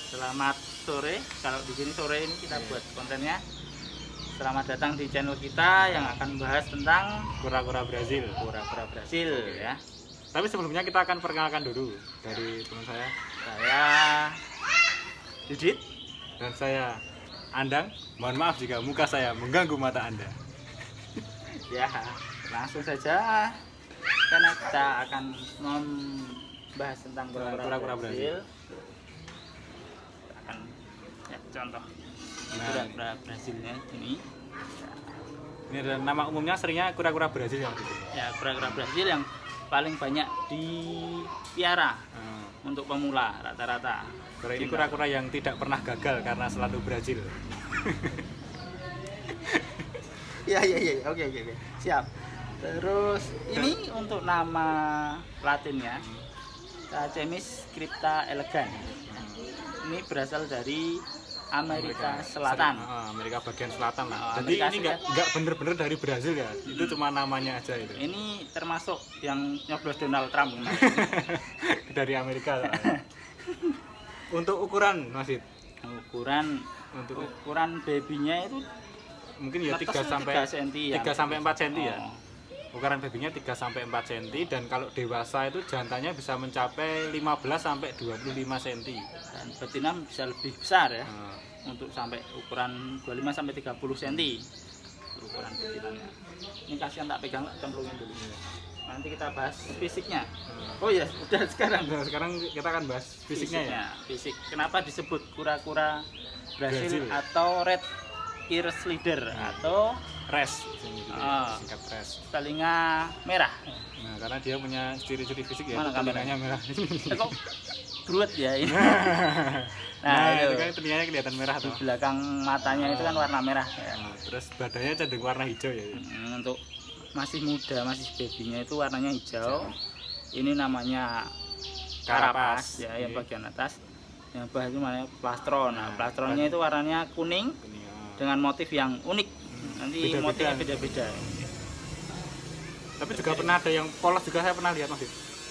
Selamat sore. Kalau di sini sore ini kita buat kontennya. Selamat datang di channel kita yang akan membahas tentang Kura-kura Brazil. kura-kura Brazil ya. Tapi sebelumnya kita akan perkenalkan dulu dari teman saya Saya Didit. dan saya Andang. Mohon maaf jika muka saya mengganggu mata Anda. Ya, langsung saja karena kita akan membahas tentang Kura-kura Brazil. Akan ya, contoh Nah, kura-kura Brazilnya ini. ini adalah nama umumnya seringnya kura-kura Brazil yang gitu. Ya, kura-kura Brazil yang paling banyak dipiara untuk pemula rata-rata. Ini kura-kura yang tidak pernah gagal karena selalu Brazil. Iya, oke, siap. Terus ini untuk nama latinnya Crachemis crypta elegans. Ini berasal dari Amerika Selatan. Amerika bagian selatan lah. Jadi Amerika ini nggak bener-bener dari Brazil ya. Itu cuma namanya aja itu. Ini termasuk yang nyoblos Donald Trump kemarin. Dari Amerika. Untuk ukuran Mas Id? Untuk ukuran babynya itu Mungkin ya 3 netesnya sampai 3 cm ya. 3 sampai 4 cm ya. Oh. Ukuran babynya 3 sampai 4 cm dan kalau dewasa itu jantannya bisa mencapai 15 sampai 25 cm. Dan betina bisa lebih besar ya. Nah, Untuk sampai ukuran 25 sampai 30 cm. Ukuran betinanya. Ini kasihan tak pegang, cemplungin dulu. Nanti kita bahas fisiknya. Oh ya, udah sekarang. nah, sekarang kita akan bahas fisiknya ya. Fisik. Kenapa disebut kura-kura Brazil Brazil. atau red ear slider atau Res, singkat res. telinga merah? Nah, karena dia punya ciri-ciri fisik ya, Mana telinganya merah. Kok brut ya ini? Nah, itu itu kan telinganya kelihatan merah di tuh. belakang matanya itu kan warna merah ya. Nah, terus badannya cenderung warna hijau ya. Untuk masih muda, masih babynya itu warnanya hijau. Ini namanya karapas ya, yang bagian atas. Yang bawah itu namanya plastron. Nah, plastronnya itu warnanya kuning dengan motif yang unik. Nanti Beda-beda. motifnya beda-beda. Tapi juga pernah ada yang polos juga, saya pernah lihat Mas.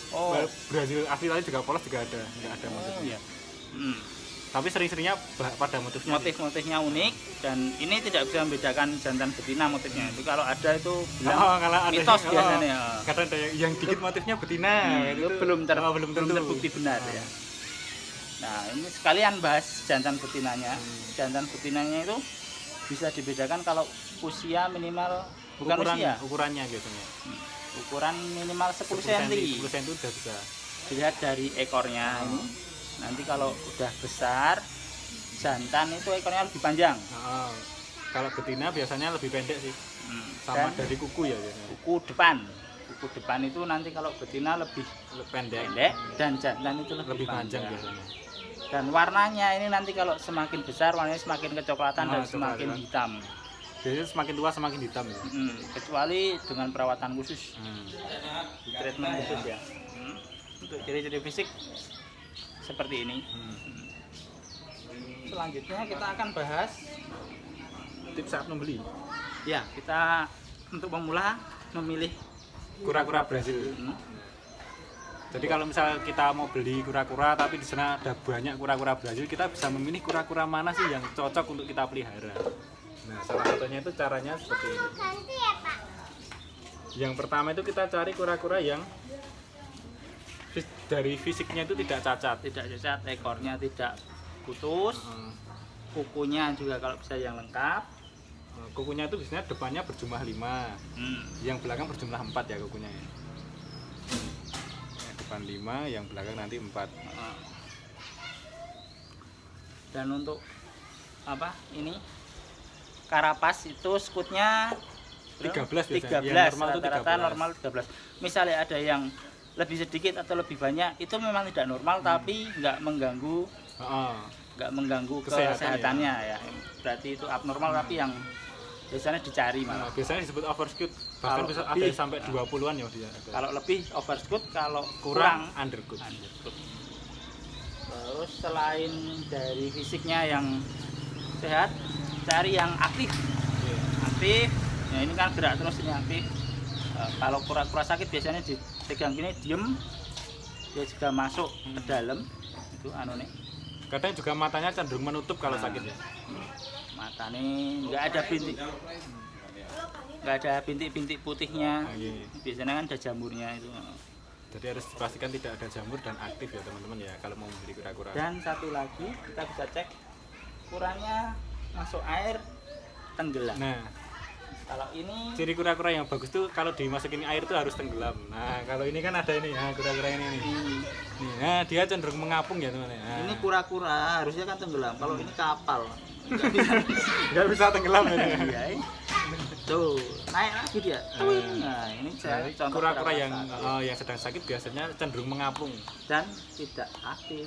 Oh, Brazil asli tadi juga polos juga ada, nggak ada motifnya. iya. Hmm. Tapi sering-seringnya pada motifnya. Motif-motifnya unik dan ini tidak bisa membedakan jantan betina motifnya. Itu kalau ada itu bilang kalau ada mitos biasanya. Kadang ada yang dikit motifnya betina. Itu belum belum tentu. terbukti benar ya. Nah, ini sekalian bahas jantan betinanya. Jantan betinanya itu bisa dibedakan kalau usia minimal bukan usia, ukurannya biasanya. ukuran minimal 10 cm. 10 cm itu udah bisa. Dilihat dari ekornya ini. Nanti kalau udah besar, jantan itu ekornya lebih panjang. Nah, kalau betina biasanya lebih pendek sih. Sama Dan dari kuku ya biasanya. kuku depan itu nanti kalau betina lebih Pendek. pendek dan jantan itu lebih Panjang panjang biasanya. dan warnanya ini nanti kalau semakin besar warnanya semakin kecoklatan dan coklat, semakin ya. hitam. Biasanya semakin tua semakin hitam ya. Kecuali dengan perawatan khusus, Hmm. treatment khusus ya. Untuk ciri-ciri fisik seperti ini. Selanjutnya kita akan bahas Tips saat membeli ya, kita untuk pemula memilih kura-kura Brazil. Jadi kalau misal kita mau beli kura-kura tapi di sana ada banyak kura-kura Brazil, kita bisa memilih kura-kura mana sih yang cocok untuk kita pelihara. Nah, salah satunya itu caranya seperti ini. Yang pertama itu kita cari kura-kura yang dari fisiknya itu tidak cacat. tidak cacat, ekornya tidak putus, kukunya juga kalau bisa yang lengkap. Kukunya itu biasanya depannya berjumlah 5, yang belakang berjumlah 4 ya kukunya ya. Yang depan 5, yang belakang nanti 4. Dan untuk apa ini karapas itu skutnya 13 biasanya. 13, Yang normal itu rata-rata 13. normal 13. Misalnya ada yang lebih sedikit atau lebih banyak, itu memang tidak normal tapi nggak mengganggu kesehatannya ya. Berarti itu abnormal tapi yang biasanya dicari malah. Biasanya disebut overshoot, bahkan Kalau bisa ada lebih, sampai 20-an ya dia. Kalau lebih overshoot, kalau kurang undercooked. Terus selain dari fisiknya yang sehat, cari yang aktif. Aktif. Ya ini kan gerak terus ini aktif. Kalau kura-kura sakit biasanya dipegang gini diem, dia juga masuk ke dalam itu anu nih Kadang juga matanya cenderung menutup kalau sakit ya. Matanya nggak ada bintik-bintik putihnya. Oh, iya. Biasanya kan ada jamurnya itu. Jadi harus dipastikan tidak ada jamur dan aktif ya teman-teman ya kalau mau membeli kura-kura. Dan satu lagi kita bisa cek kurangnya masuk air tenggelam. Nah, Kalau ini ciri kura-kura yang bagus tuh kalau dimasukin air tuh harus tenggelam. Nah, kalau ini kan ada ini ya, kura-kura ini nih. Nih, nah, dia cenderung mengapung ya teman-teman. Nah. ini kura-kura harusnya kan tenggelam. Kalau ini kapal. Nggak bisa tenggelam ini. Iya. Tuh, naik lagi dia. Nah, ini Jadi, contoh kura-kura kura-kura yang sedang sakit biasanya cenderung mengapung. dan tidak aktif.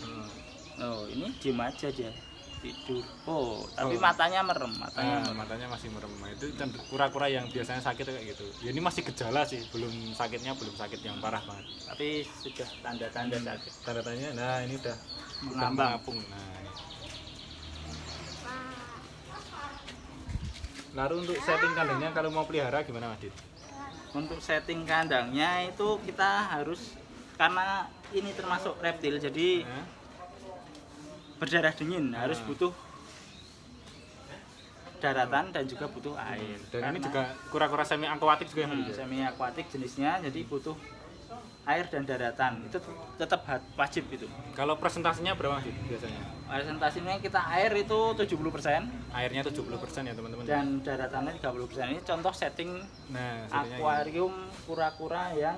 Oh, ini diem aja dia. Tidur. Oh, tapi matanya merem, Matanya masih merem. Nah, itu kura-kura yang biasanya sakit kayak gitu. Ya, ini masih gejala sih, belum sakit yang parah banget. Tapi sudah tanda-tanda sakit. Tanda-tandanya, nah ini udah mengapung. Nah, ini. Lalu untuk setting kandangnya kalau mau pelihara gimana Mas Dit? Untuk setting kandangnya itu kita harus, karena ini termasuk reptil, jadi berdarah dingin, harus butuh daratan dan juga butuh air. Dan ini juga kura-kura semi akuatik juga yang semi akuatik jenisnya, jadi butuh air dan daratan. Itu tetap wajib itu. Kalau presentasinya berapa Mas Dit biasanya? Presentasinya kita air itu 70%. Airnya 70% ya teman-teman. Dan daratannya 30%. Ini contoh setting akuarium kura-kura yang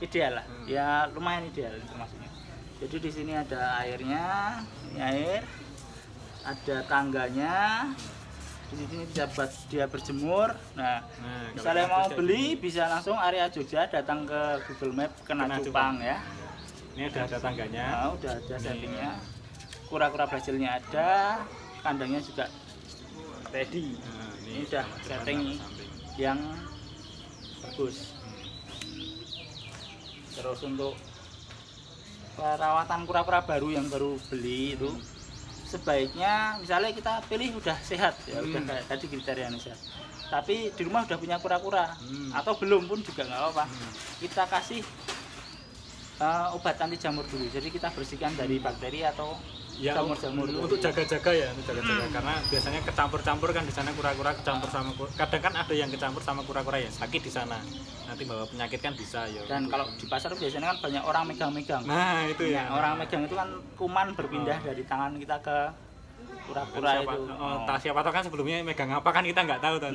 ideal lah. Ya lumayan ideal itu maksudnya. Jadi di sini ada airnya, ini air, ada tangganya. Di sini bisa buat dia berjemur. Nah misalnya mau beli bisa langsung area Jogja, datang ke Google Map kena Cupang ya. Ini ada tangganya. Nah, udah ada settingnya. Kura-kura Brazilnya ada, kandangnya juga ready. Ini udah setting yang bagus. Terus untuk perawatan kura-kura baru yang baru beli itu sebaiknya misalnya kita pilih udah sehat ya, udah kayak tadi kriterianya sehat, tapi di rumah udah punya kura-kura atau belum pun juga nggak apa-apa, kita kasih obat anti jamur dulu, jadi kita bersihkan dari bakteri atau ya, jamur-jamur untuk jaga-jaga ya, karena biasanya kecampur-campur kan di sana kura-kura kecampur sama kadang kan ada yang kecampur sama kura-kura ya sakit di sana, nanti bawa penyakit kan bisa ya. Dan kalau di pasar biasanya kan banyak orang megang-megang. Nah itu ya, orang megang itu kan kuman berpindah dari tangan kita ke kura-kura itu. Siapa tahu kan sebelumnya megang apa kan kita nggak tahu tuh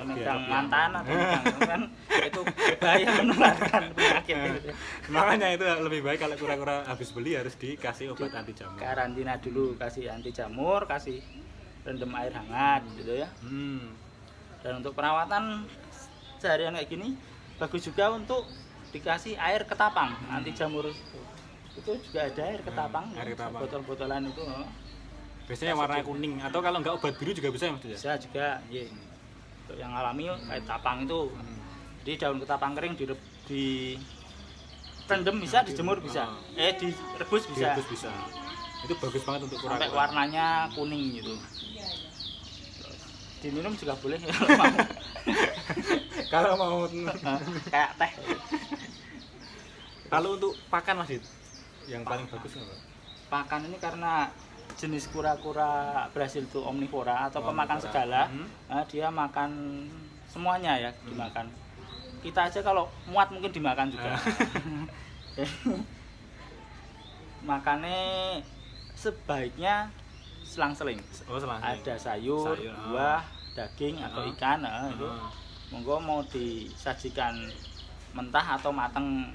megang mantan atau megang kan itu bahaya menularkan penyakit gitu. Makanya itu lebih baik kalau kura-kura habis beli harus dikasih obat anti jamur. Karantina dulu, kasih anti jamur, kasih rendam air hangat gitu ya. Dan untuk perawatan seharian kayak gini bagus juga untuk dikasih air ketapang anti jamur itu juga ada air ketapang, botol-botolan itu. Biasanya yang warna kuning atau kalau enggak obat biru juga bisa ya Mas? Bisa juga, iya. Untuk yang alami kayak tapang itu, di daun ketapang kering direndam bisa, dijemur bisa, direbus bisa. Direbus bisa. Itu bagus banget untuk kura-kura. Sampai warnanya kuning gitu. Diminum juga boleh kalau mau. Kayak teh. Kalau untuk pakan Mas Dit, yang paling bagus apa? Pakan ini karena jenis kura-kura Brasil itu omnivora atau pemakan segala, dia makan semuanya ya, dimakan. Kita aja kalau muat mungkin dimakan juga. Makannya sebaiknya selang-seling. Ada sayur, buah, daging atau ikan, itu. Monggo mau disajikan mentah atau mateng.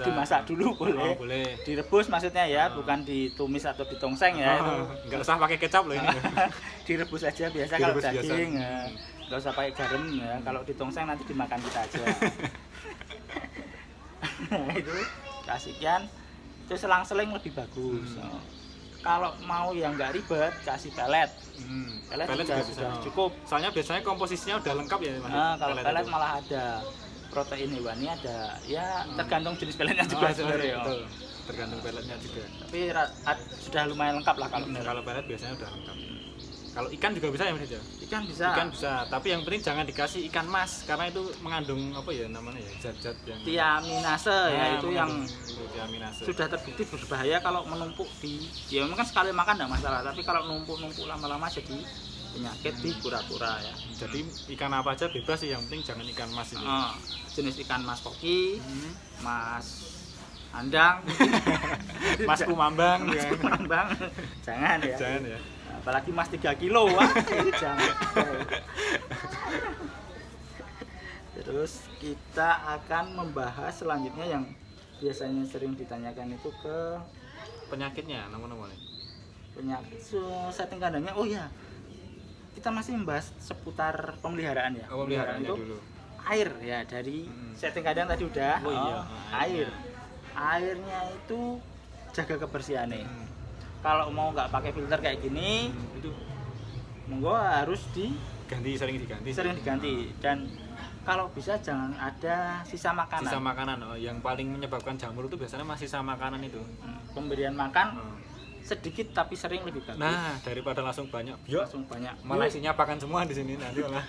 Dimasak dulu boleh. Direbus maksudnya ya, bukan ditumis atau ditongseng ya. Enggak usah pakai kecap loh ini. Direbus aja biasa kalau daging. Enggak usah pakai garam ya. Kalau ditongseng nanti dimakan kita aja. Itu kasihkan itu selang-seling lebih bagus. Kalau mau yang nggak ribet kasih pelet. Pelet juga sudah cukup. Soalnya biasanya komposisinya udah lengkap ya Mas. Kalau pelet malah ada protein hewani, ada ya tergantung jenis peletnya juga sebenarnya. Betul. Tergantung peletnya juga. Tapi sudah lumayan lengkap lah kalau pelet biasanya udah lengkap. Kalau ikan juga bisa ya Mas ya? Ikan bisa. Ikan bisa, tapi yang penting jangan dikasih ikan mas karena itu mengandung apa ya namanya ya, zat-zat yang Tiaminase ya, itu yang itu tiaminase. sudah terbukti berbahaya kalau menumpuk di, ya mungkin sekali makan tidak masalah, tapi kalau numpuk lama-lama jadi penyakit di kura-kura ya. Jadi ikan apa aja bebas sih, yang penting jangan ikan mas itu. Jenis ikan mas koki, mas andang, Mas kumambang, mas kumambang, jangan ya. jangan ya. Apalagi mas 3 kilo, wah itu jangan. Terus kita akan membahas selanjutnya yang biasanya sering ditanyakan itu ke Penyakitnya, nama-nama nih. penyakit setting kandangnya. Oh ya, kita masih membahas seputar pemeliharaan ya. Oh, pemeliharaan itu dulu. air ya, dari setting kandang tadi udah. Oh iya, Airnya itu jaga kebersihannya. Kalau mau nggak pakai filter kayak gini, Itu monggo harus sering diganti. sering diganti. Dan kalau bisa jangan ada sisa makanan. Sisa makanan, yang paling menyebabkan jamur itu biasanya masih sisa makanan itu. Pemberian makan sedikit tapi sering lebih bagus. Nah, daripada langsung banyak, Langsung banyak. malah isinya pakan semua di sini nanti malah.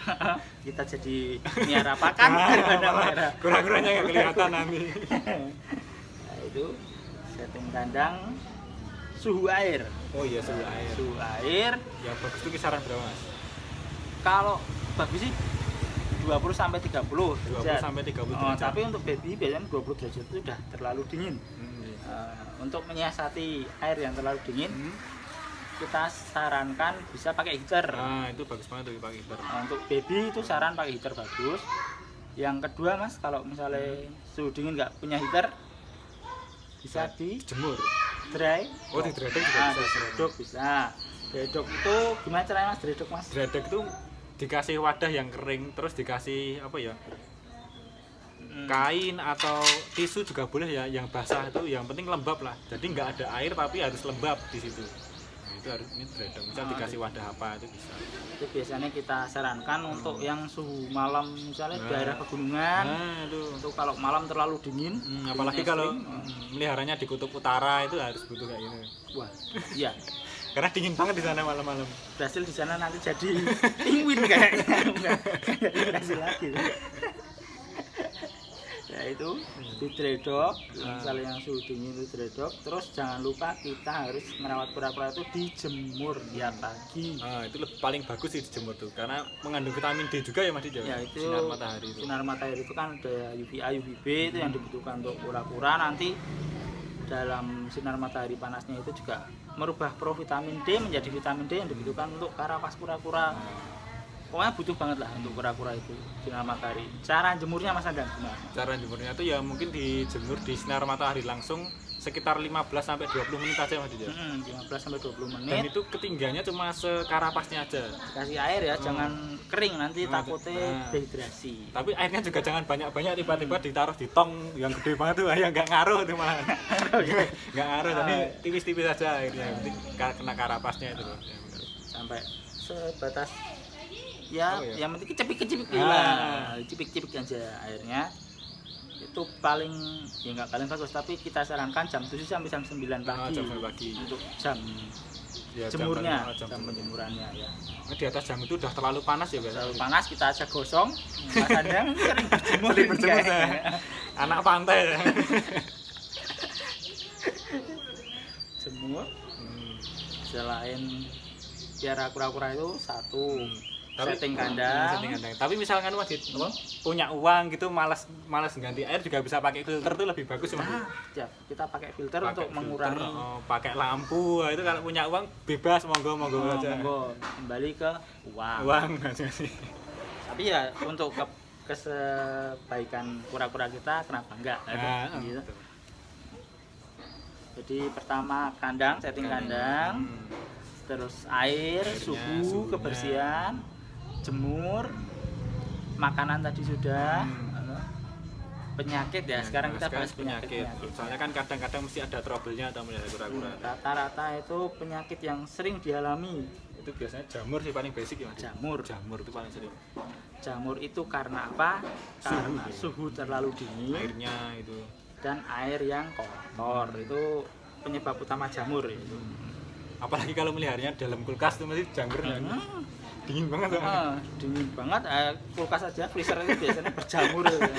Kita jadi miara pakan daripada miara. Kura-kuranya nggak kelihatan nanti. Nah, itu setting kandang, suhu air. Oh iya, suhu air. Suhu air Yang bagus itu kisaran berapa Mas? kalau bagus sih 20 sampai 30 20 derajat. sampai 30 Oh, derajat. tapi untuk baby biasanya 20 derajat itu sudah terlalu dingin. Iya. Untuk menyiasati air yang terlalu dingin, kita sarankan bisa pakai heater. Nah, itu bagus banget tuh pakai heater. Untuk baby itu saran pakai heater bagus. Yang kedua Mas, kalau misalnya suhu dingin nggak punya heater, bisa di Jemur. dry. Oh, di dredek juga Nah, bisa. di dredok bisa. Dredok itu gimana caranya Mas dredok Mas? Dredek itu dikasih wadah yang kering, terus dikasih apa ya? Kain atau tisu juga boleh ya, yang basah itu yang penting lembab lah. Jadi nggak ada air tapi harus lembab di situ. Nah, itu harus ini dredek. Misal dikasih wadah apa itu bisa. Itu biasanya kita sarankan untuk yang suhu malam, misalnya daerah pegunungan. Nah, itu. Untuk kalau malam terlalu dingin, Apalagi dinginnya kalau ekstrim. meliharanya di kutub utara itu harus butuh kayak gini. Wah, iya. Karena dingin banget di sana malam-malam. Berhasil di sana nanti jadi penguin kayaknya. Enggak berhasil lagi. Ya itu di dredok, misalnya yang suhu dingin itu dredok. Terus jangan lupa kita harus merawat kura-kura itu dijemur tiap pagi. Nah, itu paling bagus sih dijemur tuh karena mengandung vitamin D juga ya Mas Dijo. Ya itu Sinar matahari itu. Sinar matahari itu kan ada UVA, UVB itu yang dibutuhkan untuk kura-kura. Nanti dalam sinar matahari panasnya itu juga merubah provitamin D menjadi vitamin D yang dibutuhkan untuk karapas kura-kura. Pokoknya butuh banget lah untuk kura-kura itu sinar matahari. Cara jemurnya Mas Andang gimana? Cara jemurnya itu ya mungkin dijemur di sinar matahari langsung sekitar 15 sampai 20 menit aja Mas Dijo. 15 sampai 20 Dan menit. itu ketinggiannya cuma sekarapasnya aja. Kasih air ya, jangan kering nanti takutnya Nah. dehidrasi. Tapi airnya juga jangan banyak-banyak, tiba-tiba ditaruh di tong yang gede banget tuh ya nggak ngaruh tuh malah. Nggak ngaruh, tapi tipis-tipis aja airnya. Yang penting kena karapasnya itu loh. Sampai sebatas ya, Oh, ya. yang penting kecipik-kecipik Ah. lah, cipik-cipik aja airnya. Itu paling, ya nggak paling bagus, tapi kita sarankan jam 7 sampai jam 9 pagi, jam 9 pagi. untuk jam Ya, jemurnya, jam jam penjemurannya ya. di atas jam itu udah terlalu panas ya biasanya. Terlalu panas kita aja gosong. Mas Andang sering berjemur, Sering berjemur kayaknya. saya. Anak pantai ya. Jemur. Selain piara kura-kura itu satu setting kandang. Setting kandang. Tapi misalkan Mas Dit, punya uang gitu malas ganti air juga bisa pakai filter tuh lebih bagus ya Mas. Nah, ya, kita pakai filter Pakai untuk filter, mengurangi. pakai lampu. Itu kalau punya uang bebas monggo aja. Monggo, kembali ke uang. Uang aja sih. Tapi ya untuk kesebaikan kura-kura kita kenapa enggak? Nah, Gitu. betul. Jadi pertama kandang, setting kandang, terus air, Airnya, suhu, suhunya. kebersihan, jemur, makanan tadi sudah, penyakit ya. Sekarang kita bahas penyakit. Soalnya kan kadang-kadang mesti ada trouble-nya atau melihara kura-kura. Rata-rata itu penyakit yang sering dialami. Itu biasanya jamur sih paling basic ya Mas. Jamur. Jamur itu paling sering. Jamur itu karena apa? Karena suhu terlalu dingin Airnya itu. dan air yang kotor. Itu penyebab utama jamur itu. Apalagi kalau meliharanya dalam kulkas tuh masih jamurnya. Dingin banget tuh. Dingin banget, kulkas aja, freezer itu biasanya berjamur gitu.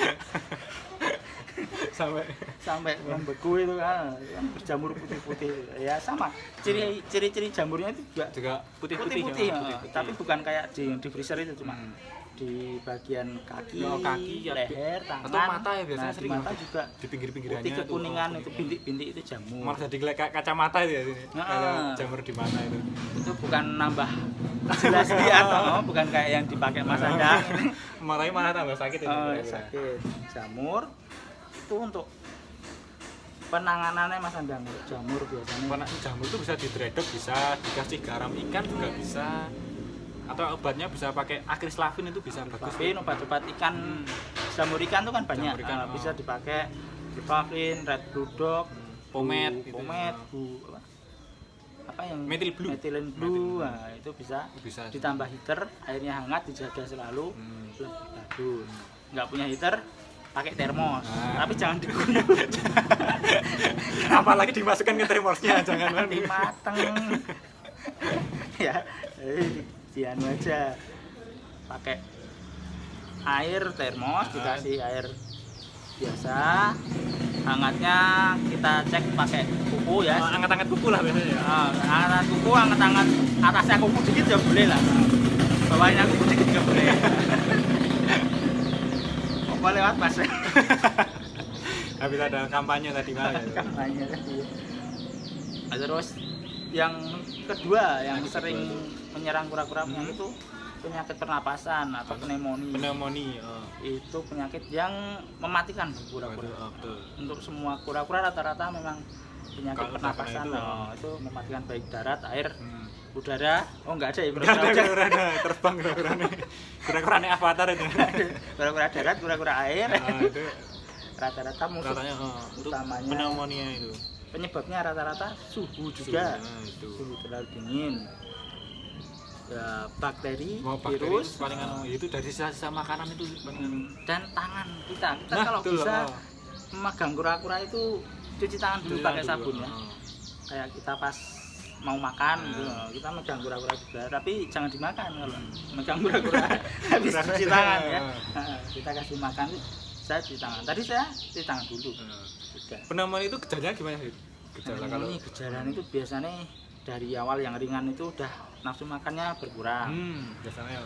sampai membeku itu kan berjamur putih-putih ya sama ciri-ciri jamurnya itu juga putih-putih tapi bukan kayak di freezer itu cuma di bagian kaki leher, tangan atau mata ya biasanya sering mata juga di pinggir-pinggirannya putih kekuningan itu bintik-bintik itu jamur malah jadi kayak kacamata itu ya kalau jamur di mata itu bukan nambah jelas dia atau bukan kayak yang dipakai Mas Andang matanya malah tambah sakit itu sakit jamur itu untuk penanganannya Mas Andang jamur biasanya jamur itu bisa didredok, bisa dikasih garam ikan juga bisa atau obatnya bisa pakai akrislavin itu bisa bagus obat-obat ikan jamur ikan itu kan banyak bisa dipakai akrislavin, red blue dog, pomade apa yang methylene blue nah, itu bisa ditambah heater airnya hangat dijaga selalu lebih bagus nggak punya heater pakai termos tapi jangan dikunyah apalagi dimasukkan ke termosnya jangan mateng ya dianu aja pakai air termos dikasih air biasa hangatnya kita cek pakai kuku ya anget-anget kuku lah biasanya anget kuku anget-anget atasnya kuku dikit ya boleh lah bawahnya kuku dikit juga boleh apa lewat Mas habis ada kampanye tadi kampanye tadi terus yang kedua yang sering menyerang kura-kura penyakit itu penyakit pernapasan atau pneumonia. Itu penyakit yang mematikan kura-kura. Untuk semua kura-kura rata-rata memang penyakit pernapasan itu mematikan baik darat, air, udara. Oh enggak ada ya kura-kura terbang kura-kura avatar itu. Kura-kura darat, kura-kura air. Itu rata-rata musuh utamanya pneumonia itu. Penyebabnya rata-rata suhu juga. Suhu terlalu dingin. Ya, bakteri, virus paling itu dari sisa makanan itu dan tangan kita kalau bisa memegang kura-kura itu cuci tangan dulu pakai sabun ya kayak kita pas mau makan gitu kita megang kura-kura juga tapi jangan dimakan kalau megang kura-kura habis cuci tangan ya kita kasih makan saya cuci tangan tadi saya cuci tangan dulu pneumonia itu gejalanya gimana sih? Gejala itu biasanya dari awal yang ringan itu udah nafsu makannya berkurang. Biasanya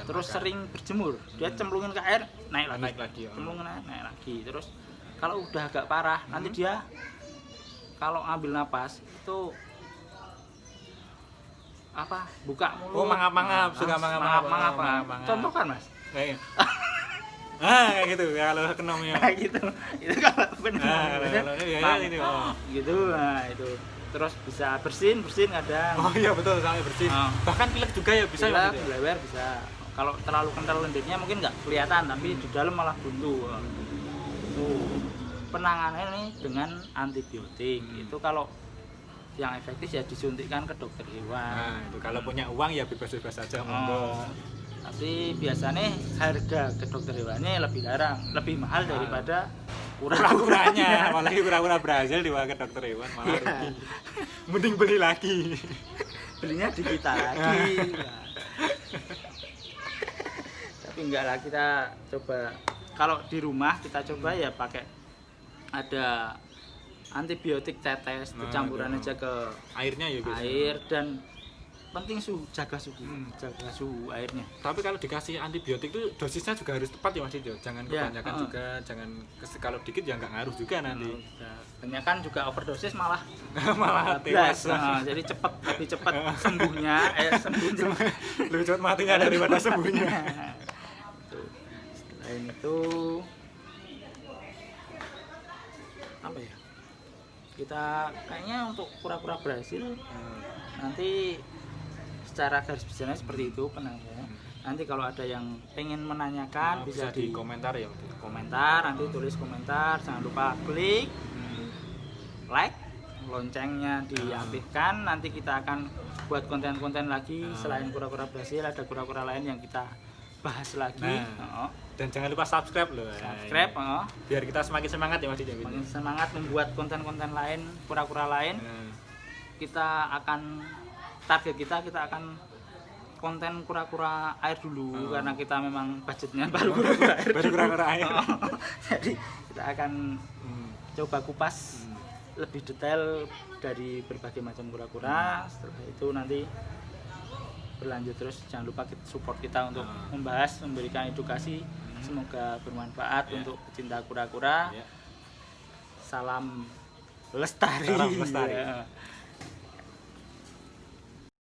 terus makan. Sering berjemur. Dia cemplungin ke air, naik lagi. Cemplungin naik lagi. Terus kalau udah agak parah, nanti dia kalau ambil napas itu apa? Buka mulut. Oh, mangap-mangap, suka mangap-mangap. Contoh kan, Mas? Kayak gitu kalau pneumonia. Gitu. Itu kalau benar. Gitu. Nah, itu. Terus bisa bersin kadang. Oh iya betul sampai bersin. Bahkan pilek juga ya bisa ya. Lewer bisa. Kalau terlalu kental lendirnya mungkin nggak kelihatan tapi di dalam malah buntu. Itu penanganannya dengan antibiotik. Itu kalau yang efektif ya disuntikkan ke dokter hewan. Nah, itu kalau punya uang ya bebas-bebas saja monggo. Tapi biasanya harga ke dokter hewannya lebih mahal daripada kura-kuranya, apalagi kura-kura Brazil dibawa ke dokter hewan malah rugi. Mending beli lagi. Belinya di kita lagi. Tapi enggak lah, kita coba kalau di rumah kita coba ya pakai ada antibiotik tetes, campuran aja ke airnya ya biasanya. Air dan penting jaga suhu airnya. Tapi kalau dikasih antibiotik itu dosisnya juga harus tepat ya Mas Ijo. Jangan kebanyakan juga, jangan kalau dikit ya nggak ngaruh juga nanti. Kebanyakan juga overdosis malah tewas. Jadi lebih cepat sembuhnya, lebih cepat matinya daripada sembuhnya. Selain itu apa ya? Kita kayaknya untuk kura-kura Brasil nanti secara garis besarnya seperti itu penanya. Nanti kalau ada yang pengen menanyakan bisa di komentar ya. Komentar, nanti tulis komentar, jangan lupa klik like, loncengnya diaktifkan. Nanti kita akan buat konten-konten lagi selain kura-kura Brasil, ada kura-kura lain yang kita bahas lagi. Dan jangan lupa subscribe loh. Subscribe, biar kita semakin semangat ya Mas Ijo. Semakin semangat membuat konten-konten lain, kura-kura lain. kita akan target kita akan konten kura-kura air dulu karena kita memang budgetnya baru kura-kura air. Baru kura-kura air. Jadi kita akan coba kupas lebih detail dari berbagai macam kura-kura. Setelah itu nanti berlanjut terus, jangan lupa support kita untuk memberikan edukasi. Semoga bermanfaat untuk pecinta kura-kura. Salam lestari. Salam lestari.